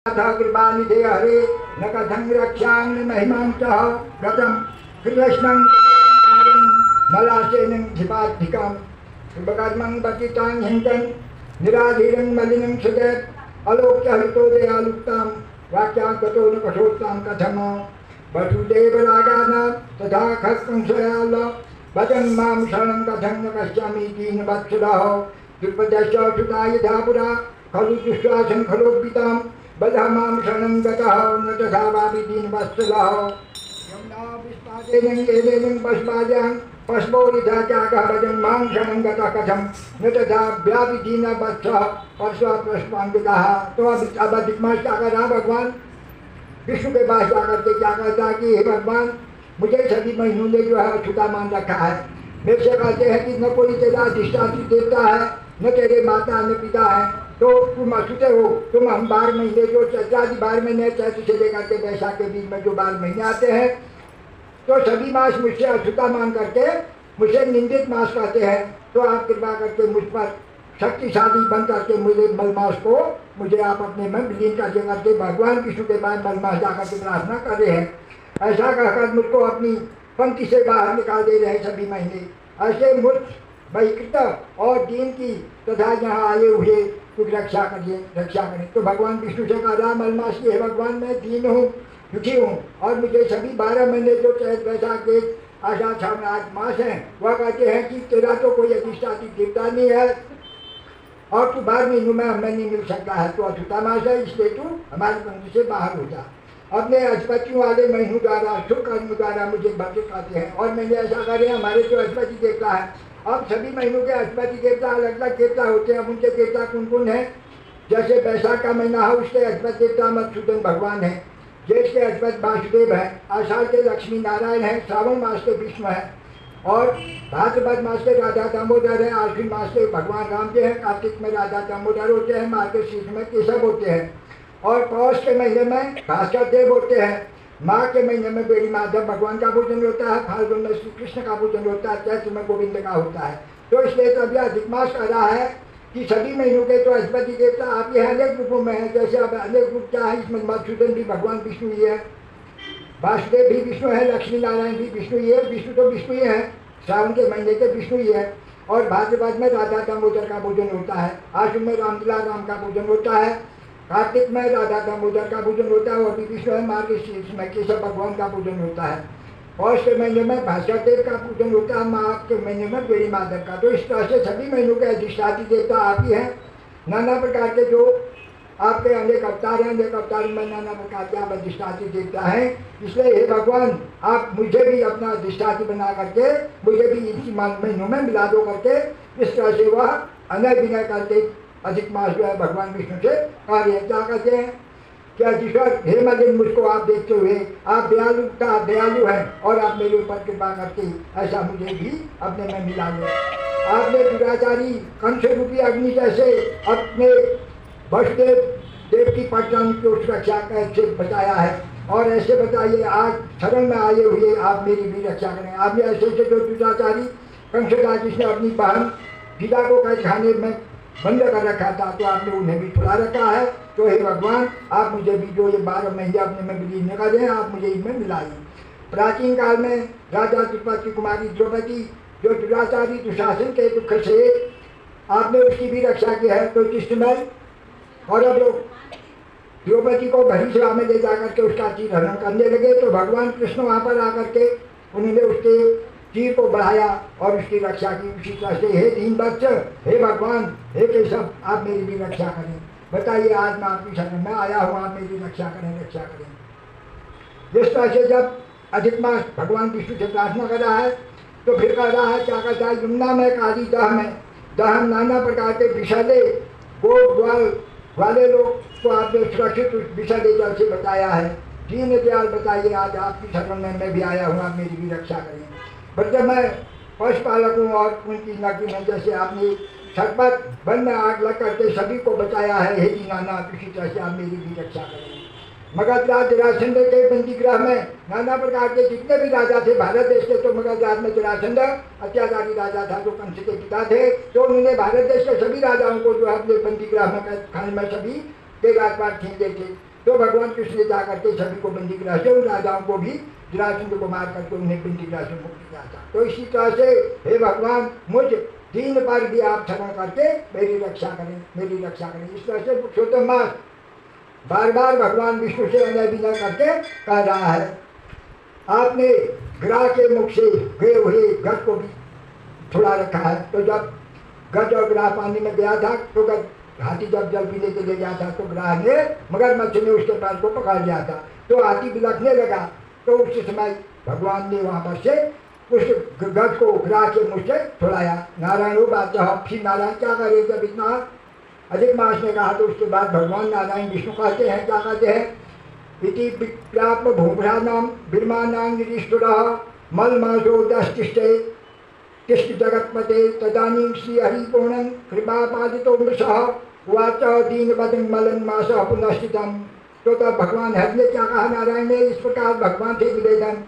कृपानिधे हरे न कथं रक्षामि महिमां च गतं कृष्णं मलाशेनं क्षिपाधिकां शुभकर्मं पतितां हिंसन् निराधीरं मलिनं सुगत अलोक्य हितो दयालुक्तां वाक्यागतो न कठोरतां कथम वसुदेवरागानां तथा खस्कंसयाल भजन् मां शरणं कथं न पश्यामि दीनवत्सलः द्रुपदश्च सुता यथा पुरा खलु दुःशासनं खलोपितां बधा मां शरणं गतः न तथा वापि दीनवत्सलः यमुनाविष्पादेन पशुपाद्यां पशवोरिधा त्यागः भजन् मां शरणं गतः कथं न तथा व्यापि दीनवत्सलः पशुपान्वितः। तो अब अधिक मास क्या कर रहा भगवान विष्णु के पास जाकर के क्या कहता है कि हे भगवान मुझे सभी महीनों ने जो है छुटा मान रखा है। मेरे से कहते हैं कि न कोई तेरा अधिष्ठात्री देवता है न तेरे माता न पिता है, तो तुम अछूते हो। तुम हम 12 महीने जो चैत्रादि 12 महीने चैत्र से लेकर के वैशाख के बीच में जो 12 महीने आते हैं, तो सभी मास मुझसे अछूता मान करके मुझे निंदित मास कहते हैं। तो आप कृपा करके मुझ पर शक्तिशाली बन करके मुझे मलमास को मुझे आप अपने में विलीन करके करके भगवान विष्णु के बाद मलमास जाकर के प्रार्थना कर रहे हैं। ऐसा कहकर मुझको अपनी पंक्ति से बाहर निकाल दे रहे हैं सभी महीने। ऐसे मुझ बहिकृत और दीन की तथा यहाँ आए हुए कुछ रक्षा करिए, रक्षा करें। तो भगवान विष्णु से कहा रहा मलमास की, हे भगवान मैं दीन हूँ, दुखी हूँ और मुझे सभी 12 महीने जो चैत वैशाख के आषाढ़ श्रावण आदि मास हैं वह कहते हैं कि तेरा तो कोई अधिष्ठात्री देवता नहीं है और तू 12 महीनों में हमें नहीं मिल सकता है, तो अछूता मास है, इसलिए तू हमारे पंक्ति से बाहर हो जा। अपने अधिपतियों वाले महीनों द्वारा शुभ कर्म द्वारा मुझे भक्त कहते हैं और मैंने ऐसा करे हमारे जो अधिपति देवता है। अब सभी महीनों के अधिपति देवता अलग अलग देवता होते हैं। उनके देवता कौन कौन है? जैसे वैशाख का महीना है उसके अधिपति देवता मधुसूदन भगवान है, ज्येष्ठ के अधिपति वासुदेव है, आषाढ़ के लक्ष्मी नारायण है, श्रावण मास के विष्णु है और भाद्रपद मास के राधा दामोदर है, आश्विन मास के भगवान राम जी हैं, कार्तिक में राधा दामोदर होते हैं, मार्गशीर्ष में केशव होते हैं और पौष के महीने में भास्कर देव होते हैं, माघ के महीने में बेड़ी माधव भगवान का पूजन होता है, फाल्गुन में श्री कृष्ण का पूजन होता है, चैत्र में गोविंद का होता है। तो इसलिए तो अभी अधिक मास कर रहा है कि सभी महीनों के तो अधिपति देवता आप ये अनेक रूपों में है। जैसे अब अनेक रूप क्या है, इसमें मधुसूदन भी भगवान विष्णु ही है, वासुदेव भी विष्णु है, लक्ष्मी नारायण भी विष्णु ही है, विष्णु तो विष्णु ही है, श्रावण के महीने के विष्णु ही है और भाद्रपद में राधा दामोदर का पूजन होता है, आश्विन में रामलीला राम का पूजन होता है, कार्तिक में राधा दामोदर का पूजन होता है और भी विष्णु है, मार्गशीर्ष में केशव भगवान का पूजन होता है, पौष के महीने में भास्कर देव का पूजन होता है, माघ के महीने में बेड़ी माधव का। तो इस तरह से सभी महीनों के अधिष्ठात्री देवता आप ही हैं। नाना प्रकार के जो आपके अनेक अवतार हैं, अनेक अवतार में नाना प्रकार के आप अधिष्ठात्री देवता हैं। इसलिए हे भगवान आप मुझे भी अपना अधिष्ठात्री बना करके मुझे भी इसी महीनों में मिला दो करके इस तरह से वह अनय विनय करके अधिक मास जो है भगवान विष्णु से कार्य क्या कहते हैं कि अधीश्वर हे मलिन मुझको आप देखते हुए आप दयालु हैं और आप मेरे ऊपर कृपा करके ऐसा मुझे भी अपने में मिला लो। आपने दुराचारी कंस रूपी अग्नि जैसे अपने वसुदेव देव की पहचान की उस रक्षा कैसे बचाया है और ऐसे बताइए आज शरण में आए हुए आप मेरी भी रक्षा करें। आपने ऐसे से जो दुराचारी कंस था जिसने अपनी बहन गीता को कैद खाने में बंद कर रखा था, तो आपने उन्हें भी छुड़ा रखा है। तो हे भगवान आप मुझे भी जो ये 12 महीने अपने में विलीन कर दें, आप मुझे इनमें मिलाइए। प्राचीन काल में राजा द्रुपद कुमारी द्रौपदी जो दुराचारी दुशासन के दुख से आपने उसकी भी रक्षा की है, तो जिस समय और अब लोग द्रौपदी को भरी सभा में ले जाकर के उसका चीर हरण करने लगे, तो भगवान कृष्ण वहाँ पर आकर के उन्होंने उसके चीर को बढ़ाया और उसकी रक्षा की। उसी तरह से हे दीन वत्स, हे भगवान, हे केशव आप मेरी भी रक्षा करें। बताइए आज मैं आपकी शरण में आया हूँ, आप मेरी रक्षा करें, रक्षा करें। इस तरह से जब अधिक मास भगवान विष्णु से प्रार्थना कर रहा है तो फिर कह रहा है क्या कहता है, यमुना में काली दह में दह नाना प्रकार के विषैले गोद ग्वाल वाले लोग को आपने सुरक्षित विषैले जल से बताया है। दीन दयाल बताइए आज आपकी शरण में मैं भी आया हूँ, आप मेरी भी रक्षा करें। पर जब मैं पशुपालक हूँ और उनकी नगरी में जैसे आपने छटपट वन में आग लग करके सभी को बचाया है, हे दीनानाथ उसी तरह से आप मेरी भी रक्षा करें। मगधराज जरासंध के बंदीगृह में नाना प्रकार के जितने भी राजा थे भारत देश के, तो मगधराज में जरासंध अत्याचारी राजा था जो कंस के पिता थे, तो उन्होंने भारत देश के सभी राजाओं को जो है अपने बंदीगृह में खाने में सभी के राजपाट खींचे थे। तो भगवान कृष्ण ने जाकर के सभी को बंदी गृह से, उन राजाओं को भी जरासंध को मार करके उन्हें बंदी गृह से मुक्त किया था। तो इसी तरह से हे भगवान मुझ दीन पर भी आप क्षमा करके मेरी रक्षा करें, मेरी रक्षा करें। इस तरह से पुरुषोत्तम मास बार बार भगवान विष्णु से अनय विनय करके कह रहा है। आपने ग्राह के मुख से गए हुए गज को भी छुड़ा रखा है। तो जब गज और ग्राह पानी में गया था तो गज हाथी जब जल पीने के लिए गया था तो ग्राह ने मगरमच्छ ने उसके पैर को पकड़ लिया था। तो हाथी बिलखने लगा तो उस समय भगवान ने वहाँ पर से उस गज को ग्राह के मुँह से छुड़ाया। नारायण हो बात फिर नारायण क्या करे, जब इतना अधिक मास ने कहा तो उसके बाद भगवान नारायण विष्णु कहते हैं, क्या कहते हैं, इति विप्रात्म भूभ्रानाम बिर्मानां निरीश्वरः मलमासो दष्टिष्ठे कृष्ण जगत्पते तदानीं श्री हरिपूर्णं कृपापादितो मृषः उवाच दीनवदं मलन मासः पुनश्चितम्। तो तब भगवान हरि ने क्या कहा, नारायण ने इस प्रकार भगवान से निवेदन,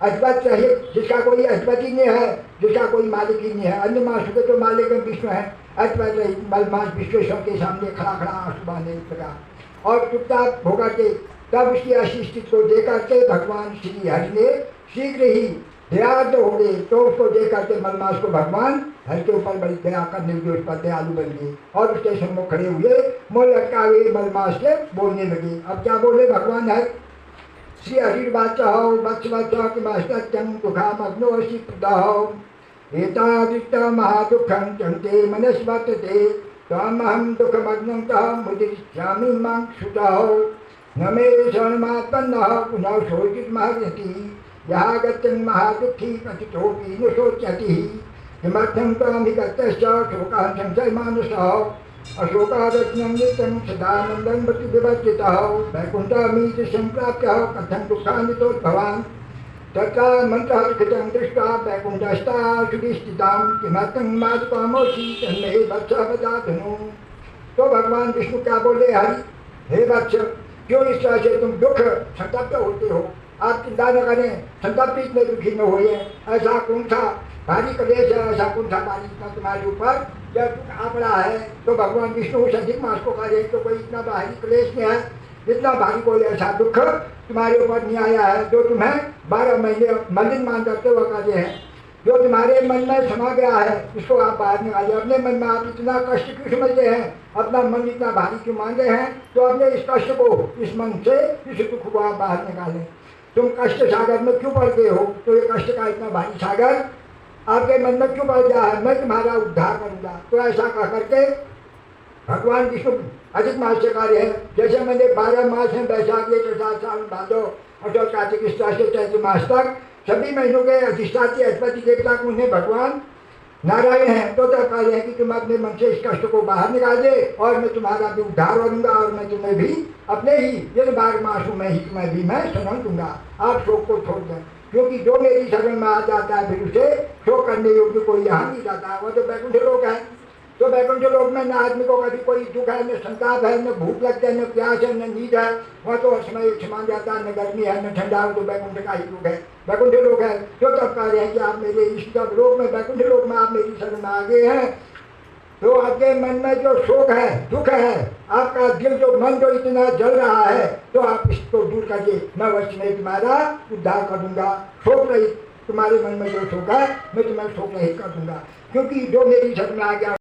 अद्वैत रहित जिसका कोई अद्वैत ही नहीं है, जिसका कोई मालिक ही नहीं है, अन्य मासों के तो मालिक विष्णु है, अद्वैत रहित मलमास विश्वेश्वर के सामने खड़ा खड़ा आंसू बांधे प्रकार और चुपचाप होकर के तब उसकी अशिष्टित को दे करके भगवान श्री हरि ने शीघ्र ही दयार्द हो गए। तो उसको दे करके मलमास को भगवान हरि के ऊपर बड़ी दया करने लगे, उस पर दयालु बन गए और उसके सम्मुख खड़े हुए मुँह लटका हुए मलमास से बोलने लगे। अब क्या बोले भगवान हरि, श्री हरिर्वाचः वत्सवचः किमस्तत्यं दुःखामग्नोऽसि प्रदः एतादृष्ट महादुःखं चन्ते मनस्वर्तते त्वामहं दुःखमग्नं तः मुदिष्यामि मां शुचः न मे शरणमात्मनः पुनः शोचितुमर्हति यः गतं महादुःखी कथितोऽपि न शोच्यति किमर्थं त्वामिगतश्च शोकः संशयमानसः अशोकादज्ञं नित्यं सदानन्दं प्रतिविवर्जितः वैकुण्ठमीति सम्प्राप्य कथं दुःखान्वितोद्भवान् तथा मंत्रः कृतं दृष्ट्वा वैकुण्ठस्थाशुधिस्थितां किमर्थं मातुकामोषि तन्मे वत्स वदातनु। तो भगवान विष्णु क्या बोले, हरि हे वत्स क्यों इस तरह से तुम दुख संतप्त होते हो, आप चिंता न करें, संतप्त में दुखी न होइए। ऐसा कौन सा भारी क्लेश है, ऐसा कौन सा भारी तुम्हारे ऊपर जब दुख आ पड़ा है। तो भगवान विष्णु उस अधिक मास को कह रहे तो कोई इतना भारी क्लेश नहीं है, इतना भारी कोई ऐसा दुख तुम्हारे ऊपर नहीं आया है जो तुम्हें 12 महीने मलिन मान करते हुए कहते हैं। जो तुम्हारे मन में समा गया है इसको आप बाहर निकालिए। अपने मन में आप इतना कष्ट क्यों समझते हैं, अपना मन इतना भारी क्यों मान रहे हैं, तो अपने इस कष्ट को, इस मन से इस दुख को आप बाहर निकालें। तुम कष्ट सागर में क्यों पड़ गए हो, तो ये कष्ट का इतना भारी सागर आपके मन में क्यों पड़ गया है, मैं तुम्हारा उद्धार करूँगा। तो ऐसा कह करके भगवान विष्णु अधिक मास से कार्य है। जैसे मैंने 12 मास हैं, बैसाख चैत्र सावन भादो और कार्तिक इस तरह से चैत्र मास तक सभी महीनों के अधिष्ठात्री अधिपति देवता को उन्हें भगवान नारायण हैं। तो तब कह रहे हैं कि तुम अपने मन से इस कष्ट को बाहर निकाल दे और मैं तुम्हारा भी उद्धार करूँगा और मैं तुम्हें भी अपने ही इन 12 मासों में ही तुम्हें भी मैं शरण दूंगा। आप शोक को छोड़ दें, क्योंकि जो मेरी शरण में आ जाता है फिर उसे शोक करने योग्य कोई यहाँ नहीं जाता। वो तो वैकुंठ लोक है। तो वैकुंठ लोक में न आदमी को कभी कोई दुख है, न संताप है, न भूख लगता है, न प्यास है, न नींद है। वह तो समय समान जाता है, न गर्मी है, न ठंडा हो। तो वैकुंठ का ही लोक है, वैकुंठ लोक है। तो तब कह रहे हैं कि आप मेरे इस लोक में, वैकुंठ लोक में आप मेरी शरण में आ गए हैं। तो आपके मन में जो शोक है, दुख है, आपका दिल जो मन जो इतना जल रहा है, तो आप इसको दूर करिए। मैं वश में तुम्हारा उद्धार कर दूंगा। शोक रहित तुम्हारे मन में जो शोक है मैं तुम्हें शोक रहित कर दूंगा, क्योंकि जो मेरी शरण में आ गया